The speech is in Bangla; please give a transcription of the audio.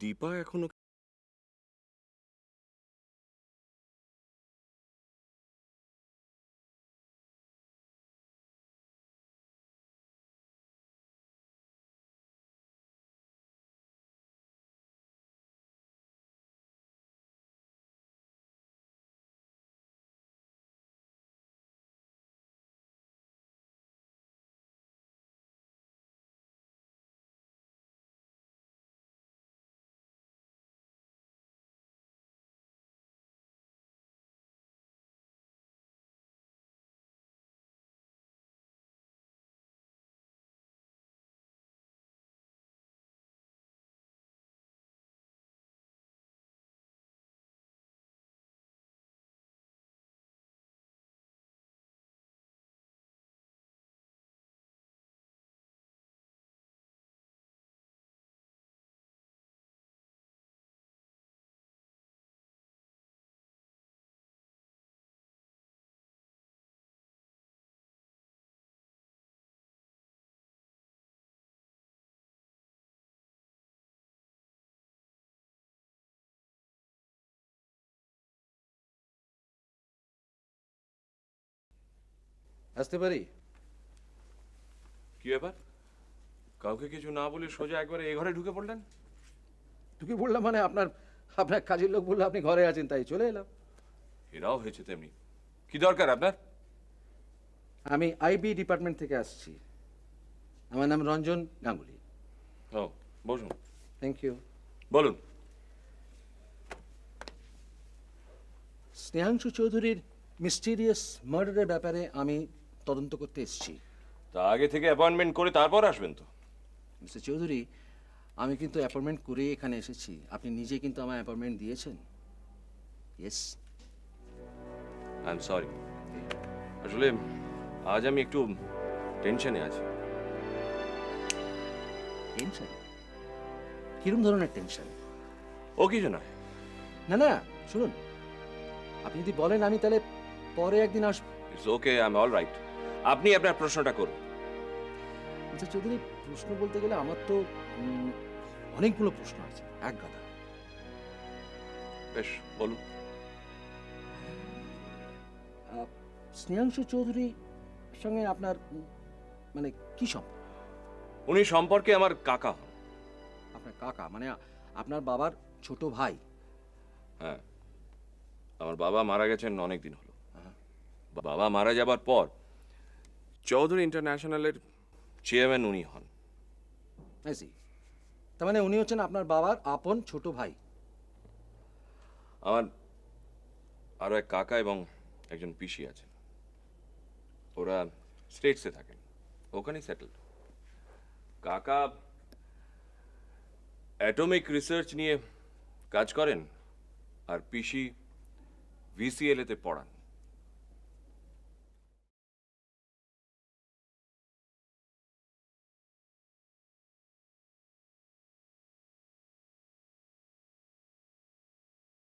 দীপা এখনো আসতে পারি? কি ব্যাপার? কাউকে কিছু না বলে সোজা একবারে এ ঘরে ঢুকে পড়লেন? তোকে বললাম মানে আপনার আপনার কাজের লোক বললো আপনি ঘরে আছেন, তাই চলে এলাম। এরাও হয়েছে তেমনি। কি দরকার আপনার? আমি আইবি ডিপার্টমেন্ট থেকে আসছি। আমার নাম রঞ্জন গাঙ্গুলি। ও, বসুন। Thank you. বলুন। স্নেহাংশু চৌধুরীর মিস্টিরিয়াস মার্ডারের ব্যাপারে আমি তদন্ত করতে এসেছি। তা আগে থেকে অ্যাপয়েন্টমেন্ট করে তারপর আসবেন তো? মিস্টার চৌধুরী, আমি কিন্তু অ্যাপয়েন্টমেন্ট করে এখানে এসেছি। আপনি নিজে কিন্তু আমার অ্যাপয়েন্টমেন্ট দিয়েছেন। ইয়েস। I am sorry. আসলে আজ আমি একটু টেনশনে আছি। টেনশন? কিরম ধরনের টেনশন? ও কিছু নয়। না না, শুনুন, আপনি যদি বলেন আমি তাহলে পরে একদিন আসবো। It's okay, I am all right. আপনি আপনার প্রশ্নটা করুন। আচ্ছা চৌধুরী, প্রশ্ন বলতে গেলে আমার তো অনেকগুলো প্রশ্ন আছে, এক গাদা। বেশ, বলুন। স্নেহাংশু চৌধুরী সঙ্গে আপনার মানে কি সম্পর্ক? উনি সম্পর্কে আমার কাকা হন। আপনার কাকা মানে আপনার বাবার ছোট ভাই? হ্যাঁ, আমার বাবা মারা গেছেন অনেক দিন হলো। হ্যাঁ। বাবা মারা যাবার পর চৌধুরী ইন্টারন্যাশনালের চেয়ারম্যান উনি হন। আইসি। তার মানে উনি হচ্ছেন আপনার বাবার আপন ছোট ভাই? আমার আরো এক কাকা এবং একজন পিসি আছেন। ওরা স্টেটসে থাকেন, ওখানেই সেটেলড। কাকা অ্যাটমিক রিসার্চ নিয়ে কাজ করেন আর পিসি ভিসিএলএতে পড়ান।